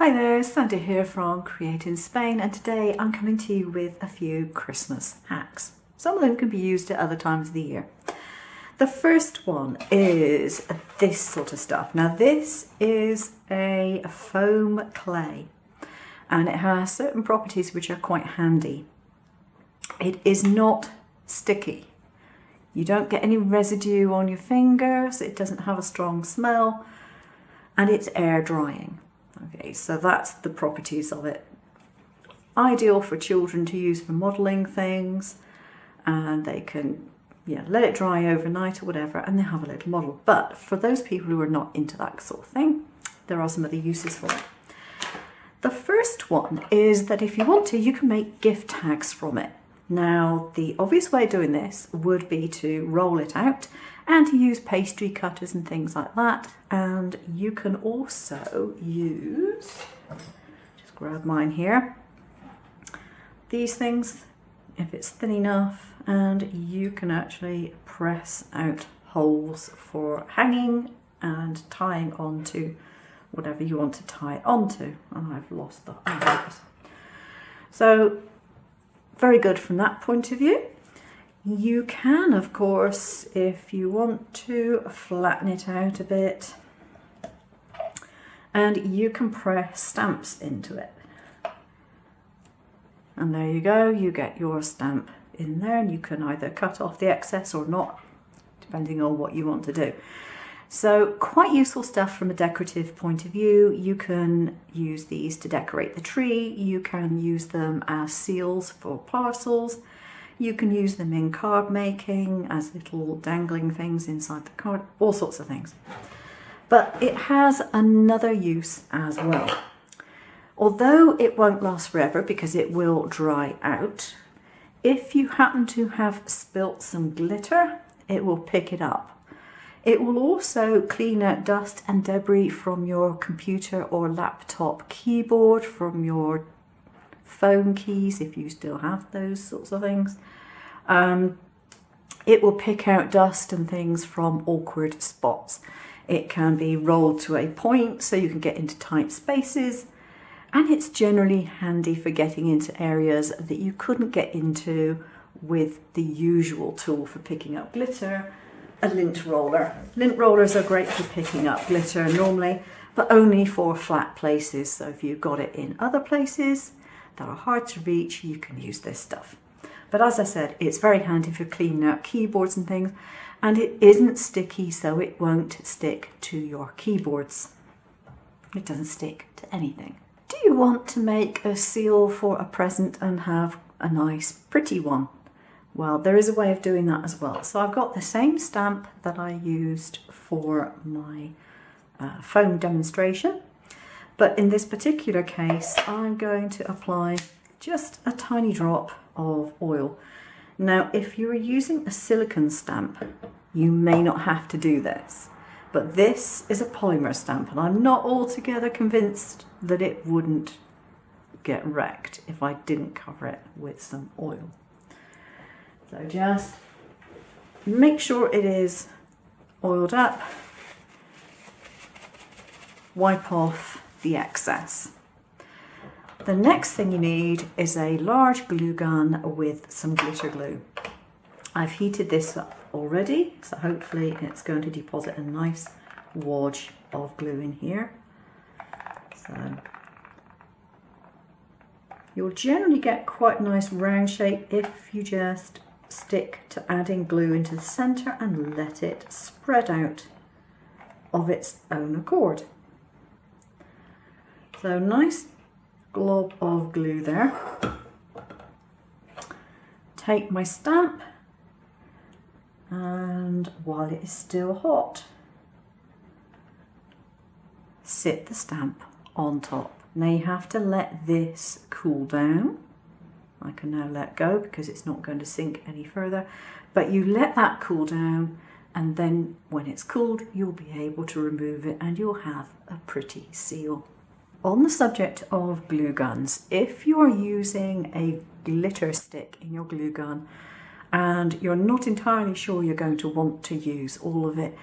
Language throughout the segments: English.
Hi there, Sandy here from Createinspain, and today I'm coming to you with a few Christmas hacks. Some of them can be used at other times of the year. The first one is this sort of stuff. Now this is a foam clay and it has certain properties which are quite handy. It is not sticky. You don't get any residue on your fingers, it doesn't have a strong smell, and it's air drying. Okay, so that's the properties of it. Ideal for children to use for modelling things, and they can let it dry overnight or whatever, and they have a little model. But for those people who are not into that sort of thing, there are some other uses for it. The first one is that if you want to, you can make gift tags from it. Now, the obvious way of doing this would be to roll it out and to use pastry cutters and things like that. And you can also use, just grab mine here, these things, if it's thin enough, and you can actually press out holes for hanging and tying onto whatever you want to tie it onto. And I've lost the holes. So, very good from that point of view. You can, of course, if you want to, flatten it out a bit, and you can press stamps into it. And there you go, you get your stamp in there, and you can either cut off the excess or not, depending on what you want to do. So quite useful stuff from a decorative point of view. You can use these to decorate the tree, you can use them as seals for parcels, you can use them in card making as little dangling things inside the card, all sorts of things. But it has another use as well. Although it won't last forever because it will dry out, if you happen to have spilt some glitter, it will pick it up. It will also clean out dust and debris from your computer or laptop keyboard, from your phone keys, if you still have those sorts of things. It will pick out dust and things from awkward spots. It can be rolled to a point so you can get into tight spaces, and it's generally handy for getting into areas that you couldn't get into with the usual tool for picking up glitter, a lint roller. Lint rollers are great for picking up glitter normally, but only for flat places. So if you've got it in other places that are hard to reach, you can use this stuff. But as I said, it's very handy for cleaning out keyboards and things, and it isn't sticky, so it won't stick to your keyboards. It doesn't stick to anything. Do you want to make a seal for a present and have a nice pretty one? Well, there is a way of doing that as well. So I've got the same stamp that I used for my foam demonstration, but in this particular case I'm going to apply just a tiny drop of oil. Now if you're using a silicone stamp, you may not have to do this, but this is a polymer stamp and I'm not altogether convinced that it wouldn't get wrecked if I didn't cover it with some oil. So just make sure it is oiled up, wipe off the excess. The next thing you need is a large glue gun with some glitter glue. I've heated this up already, so hopefully it's going to deposit a nice wad of glue in here. So you'll generally get quite a nice round shape if you just stick to adding glue into the centre and let it spread out of its own accord. So nice glob of glue there. Take my stamp, and while it is still hot, sit the stamp on top. Now you have to let this cool down. I can now let go because it's not going to sink any further, but you let that cool down, and then when it's cooled you'll be able to remove it and you'll have a pretty seal. On the subject of glue guns, if you're using a glitter stick in your glue gun and you're not entirely sure you're going to want to use all of it,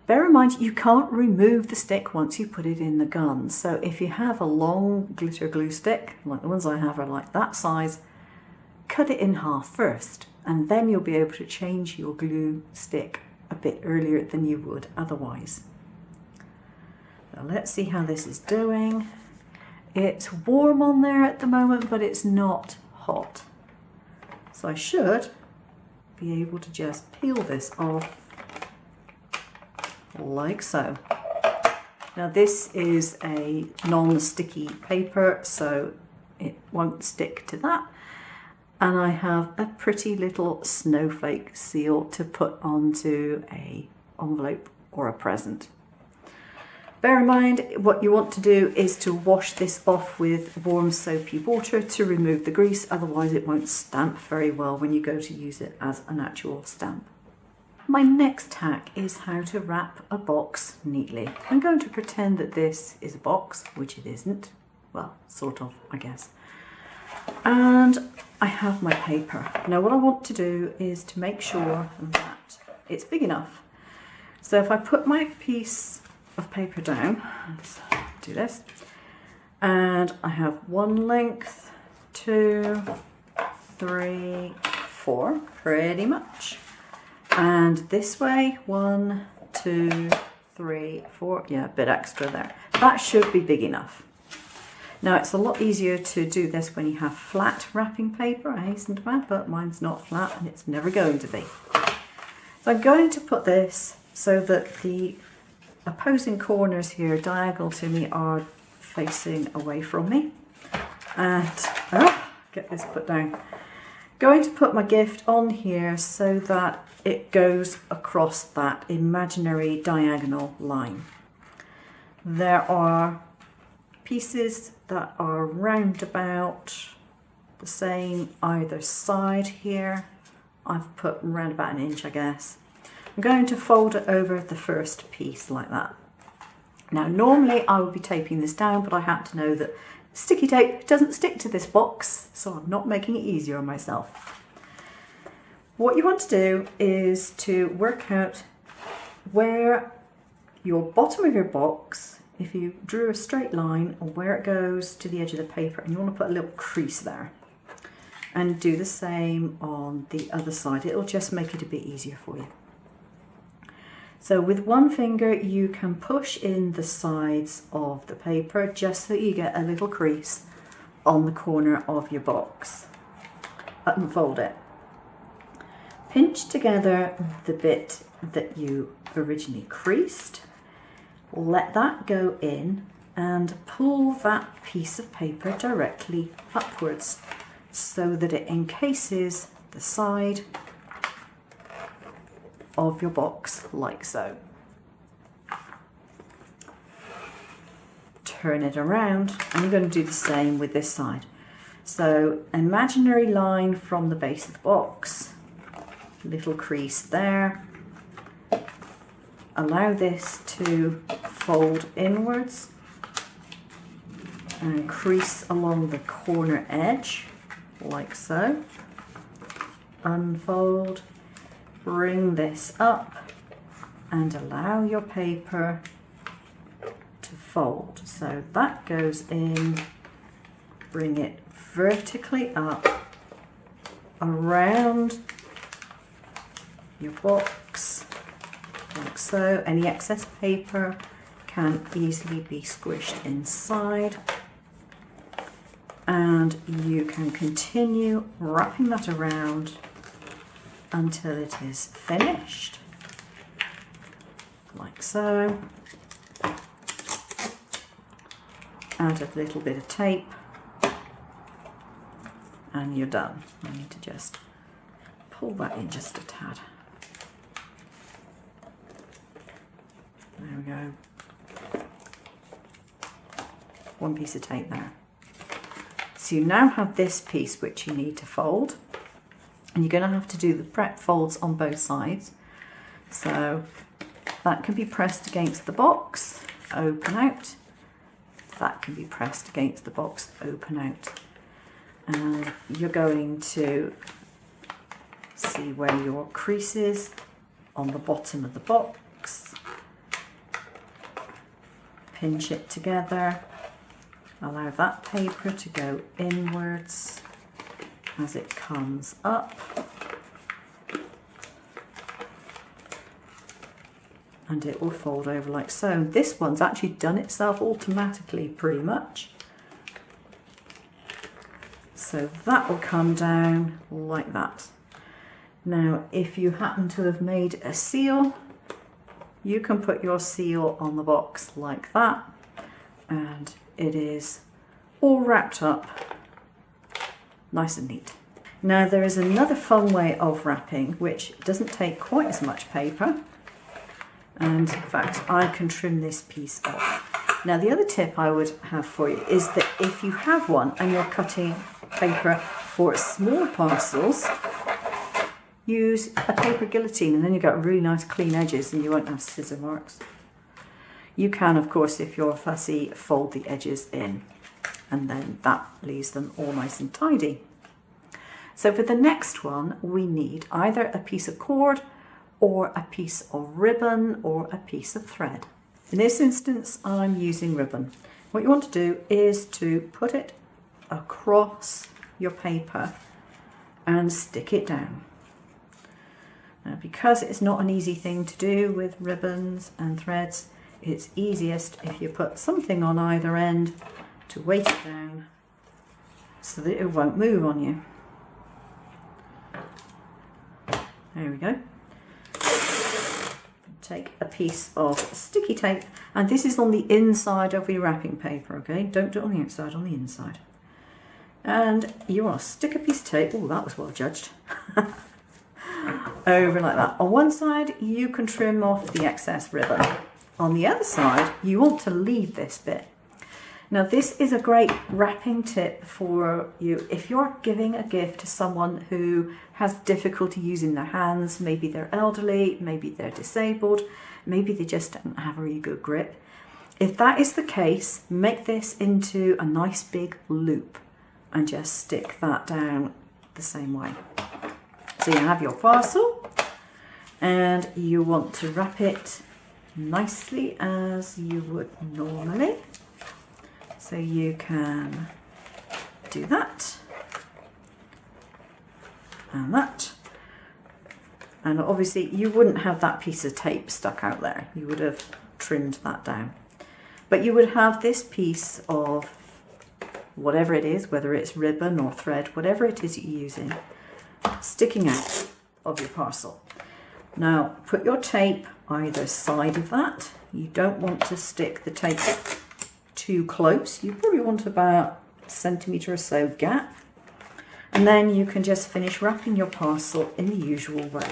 Bear in mind you can't remove the stick once you put it in the gun. So if you have a long glitter glue stick, like the ones I have are like that size, cut it in half first, and then you'll be able to change your glue stick a bit earlier than you would otherwise. Now let's see how this is doing. It's warm on there at the moment, but it's not hot. So I should be able to just peel this off like so. Now this is a non-sticky paper, so it won't stick to that. And I have a pretty little snowflake seal to put onto an envelope or a present. Bear in mind, what you want to do is to wash this off with warm soapy water to remove the grease, otherwise it won't stamp very well when you go to use it as an actual stamp. My next hack is how to wrap a box neatly. I'm going to pretend that this is a box, which it isn't. Well, sort of, I guess. And I have my paper. Now what I want to do is to make sure that it's big enough. So if I put my piece of paper down, let's do this, and I have 1 length, 2, 3, 4, pretty much. And this way, 1, 2, 3, 4, yeah, a bit extra there. That should be big enough. Now it's a lot easier to do this when you have flat wrapping paper, I hasten to add, but mine's not flat and it's never going to be. So I'm going to put this so that the opposing corners here, diagonal to me, are facing away from me. And, get this put down. Going to put my gift on here so that it goes across that imaginary diagonal line. There are pieces that are round about the same either side here. I've put round about 1 inch, I guess. I'm going to fold it over the first piece like that. Now normally I would be taping this down, but I happen to know that sticky tape doesn't stick to this box, so I'm not making it easier on myself. What you want to do is to work out where your bottom of your box, if you drew a straight line, or where it goes to the edge of the paper, and you want to put a little crease there. And do the same on the other side. It'll just make it a bit easier for you. So with one finger you can push in the sides of the paper just so you get a little crease on the corner of your box. Unfold it. Pinch together the bit that you originally creased. Let that go in and pull that piece of paper directly upwards so that it encases the side of your box like so. Turn it around and you're going to do the same with this side. So imaginary line from the base of the box, little crease there. Allow this to fold inwards and crease along the corner edge like so. Unfold, bring this up and allow your paper to fold. So that goes in, bring it vertically up around your box like so. Any excess paper can easily be squished inside, and you can continue wrapping that around until it is finished like so. Add a little bit of tape and you're done. I need to just pull that in just a tad. There we go. One piece of tape there. So you now have this piece which you need to fold, and you're going to have to do the prep folds on both sides. So that can be pressed against the box, open out. That can be pressed against the box, open out. And you're going to see where your crease is on the bottom of the box. pinch it together. Allow that paper to go inwards as it comes up. And it will fold over like so. This one's actually done itself automatically pretty much. So that will come down like that. Now, if you happen to have made a seal, you can put your seal on the box like that, and it is all wrapped up nice and neat. Now, there is another fun way of wrapping which doesn't take quite as much paper, and in fact I can trim this piece off. Now, the other tip I would have for you is that if you have one and you're cutting paper for small parcels, use a paper guillotine, and then you've got really nice clean edges and you won't have scissor marks. You can, of course, if you're fussy, fold the edges in, and then that leaves them all nice and tidy. So for the next one, we need either a piece of cord or a piece of ribbon or a piece of thread. In this instance, I'm using ribbon. What you want to do is to put it across your paper and stick it down. Now, because it's not an easy thing to do with ribbons and threads, it's easiest if you put something on either end to weight it down so that it won't move on you. There we go. Take a piece of sticky tape, and this is on the inside of your wrapping paper, okay? Don't do it on the outside, on the inside. And you want to stick a piece of tape, oh, that was well judged, over like that. On one side, you can trim off the excess ribbon. On the other side, you want to leave this bit. Now, this is a great wrapping tip for you if you're giving a gift to someone who has difficulty using their hands. Maybe they're elderly, maybe they're disabled, maybe they just don't have a really good grip. If that is the case, make this into a nice big loop and just stick that down the same way. So you have your parcel and you want to wrap it nicely as you would normally. So you can do that and that. And obviously you wouldn't have that piece of tape stuck out there. You would have trimmed that down. But you would have this piece of whatever it is, whether it's ribbon or thread, whatever it is you're using, sticking out of your parcel. Now, put your tape either side of that. You don't want to stick the tape too close. You probably want about a centimetre or so gap. And then you can just finish wrapping your parcel in the usual way.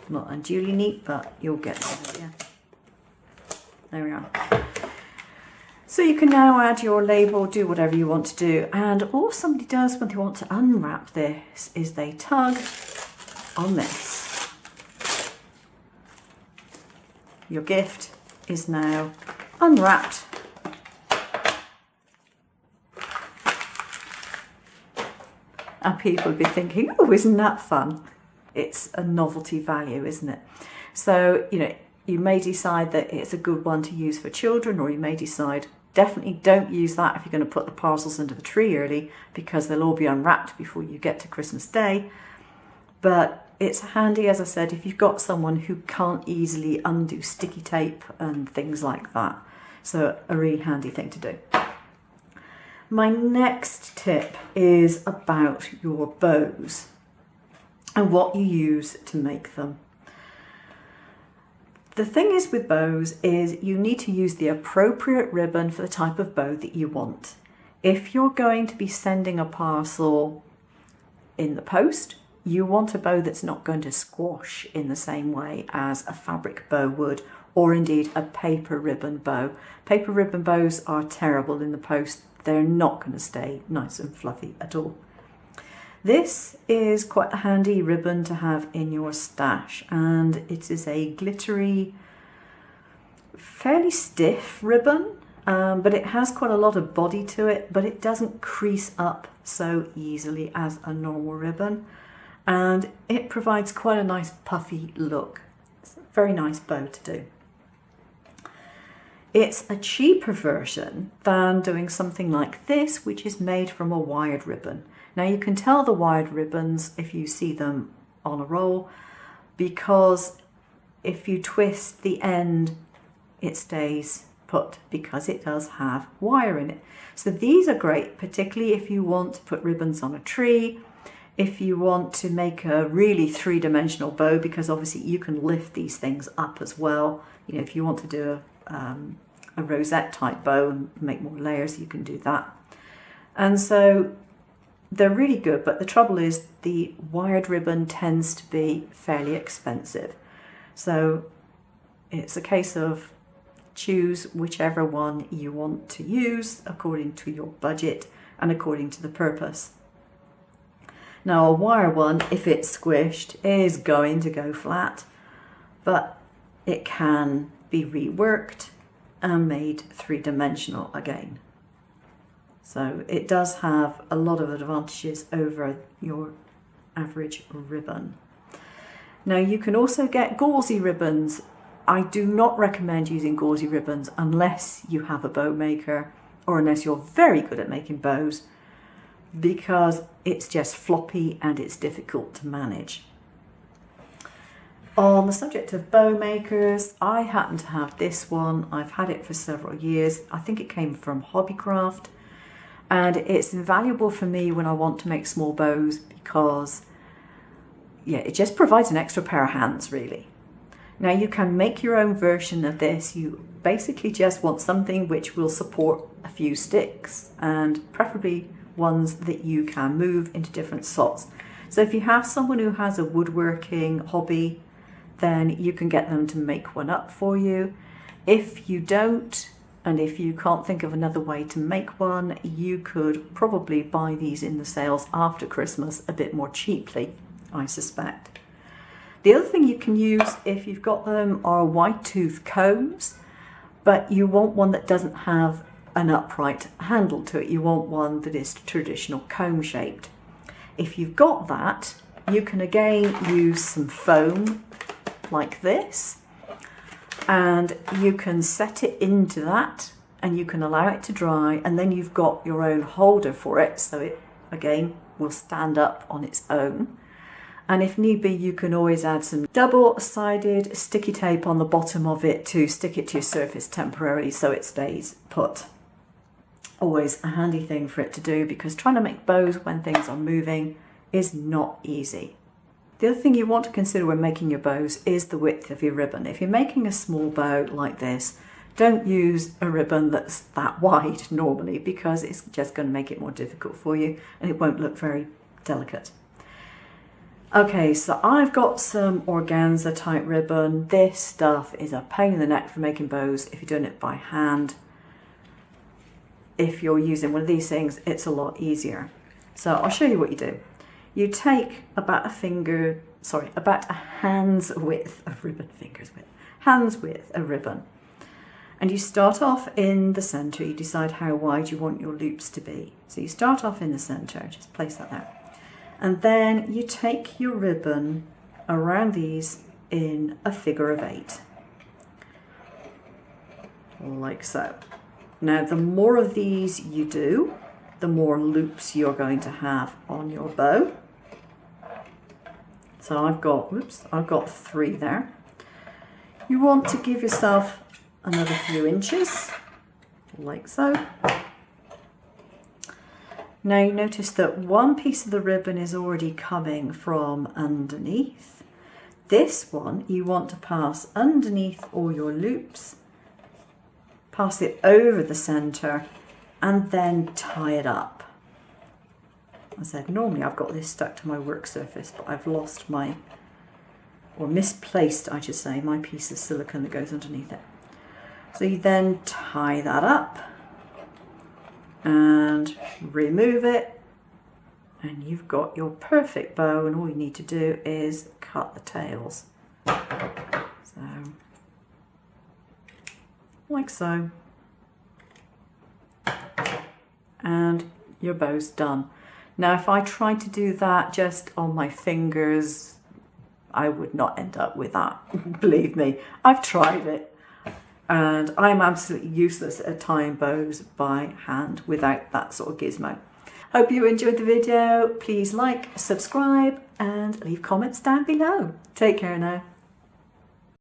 Not unduly neat, but you'll get the idea. There we are. So you can now add your label, do whatever you want to do. And all somebody does when they want to unwrap this is they tug on this. Your gift is now unwrapped. And people will be thinking, oh, isn't that fun? It's a novelty value, isn't it? So, you know, you may decide that it's a good one to use for children, or you may decide definitely don't use that if you're going to put the parcels under the tree early, because they'll all be unwrapped before you get to Christmas Day. But it's handy, as I said, if you've got someone who can't easily undo sticky tape and things like that. So a really handy thing to do. My next tip is about your bows and what you use to make them. The thing is with bows is you need to use the appropriate ribbon for the type of bow that you want. If you're going to be sending a parcel in the post, you want a bow that's not going to squash in the same way as a fabric bow would, or indeed a paper ribbon bow. Paper ribbon bows are terrible in the post. They're not going to stay nice and fluffy at all. This is quite a handy ribbon to have in your stash, and it is a glittery, fairly stiff ribbon, but it has quite a lot of body to it, but it doesn't crease up so easily as a normal ribbon, and it provides quite a nice puffy look. It's a very nice bow to do. It's a cheaper version than doing something like this, which is made from a wired ribbon. Now you can tell the wired ribbons if you see them on a roll, because if you twist the end, it stays put because it does have wire in it. So these are great, particularly if you want to put ribbons on a tree, if you want to make a really three-dimensional bow, because obviously you can lift these things up as well. You know, if you want to do a rosette type bow and make more layers, you can do that. And so they're really good, but the trouble is the wired ribbon tends to be fairly expensive. So it's a case of choose whichever one you want to use according to your budget and according to the purpose. Now a wire one, if it's squished, is going to go flat, but it can be reworked and made three-dimensional again. So it does have a lot of advantages over your average ribbon. Now you can also get gauzy ribbons. I do not recommend using gauzy ribbons unless you have a bow maker or unless you're very good at making bows, because it's just floppy and it's difficult to manage. On the subject of bow makers, I happen to have this one. I've had it for several years. I think it came from Hobbycraft, and it's invaluable for me when I want to make small bows because, yeah, it just provides an extra pair of hands, really. Now you can make your own version of this. You basically just want something which will support a few sticks, and preferably ones that you can move into different slots. So if you have someone who has a woodworking hobby, then you can get them to make one up for you. If you don't, and if you can't think of another way to make one, you could probably buy these in the sales after Christmas a bit more cheaply, I suspect. The other thing you can use if you've got them are white tooth combs, but you want one that doesn't have an upright handle to it. You want one that is traditional comb shaped. If you've got that, you can again use some foam like this, and you can set it into that and you can allow it to dry, and then you've got your own holder for it, so it again will stand up on its own. And if need be, you can always add some double-sided sticky tape on the bottom of it to stick it to your surface temporarily so it stays put. Always a handy thing for it to do, because trying to make bows when things are moving is not easy. The other thing you want to consider when making your bows is the width of your ribbon. If you're making a small bow like this, don't use a ribbon that's that wide normally, because it's just going to make it more difficult for you and it won't look very delicate. Okay, so I've got some organza type ribbon. This stuff is a pain in the neck for making bows if you're doing it by hand. If you're using one of these things, it's a lot easier. So I'll show you what you do. You take about a hand's width of ribbon, hand's width of ribbon. And you start off in the center. You decide how wide you want your loops to be. So you start off in the center, just place that there. And then you take your ribbon around these in a figure of 8. Like so. Now, the more of these you do, the more loops you're going to have on your bow. So I've got 3 there. You want to give yourself another few inches, like so. Now you notice that one piece of the ribbon is already coming from underneath. This one you want to pass underneath all your loops, pass it over the center, and then tie it up. As I said, normally I've got this stuck to my work surface, but I've lost misplaced, I should say, my piece of silicone that goes underneath it. So you then tie that up and remove it And you've got your perfect bow, and all you need to do is cut the tails. So, like so. And your bow's done. Now, if I tried to do that just on my fingers, I would not end up with that. Believe me, I've tried it. And I'm absolutely useless at tying bows by hand without that sort of gizmo. Hope you enjoyed the video. Please like, subscribe, and leave comments down below. Take care now.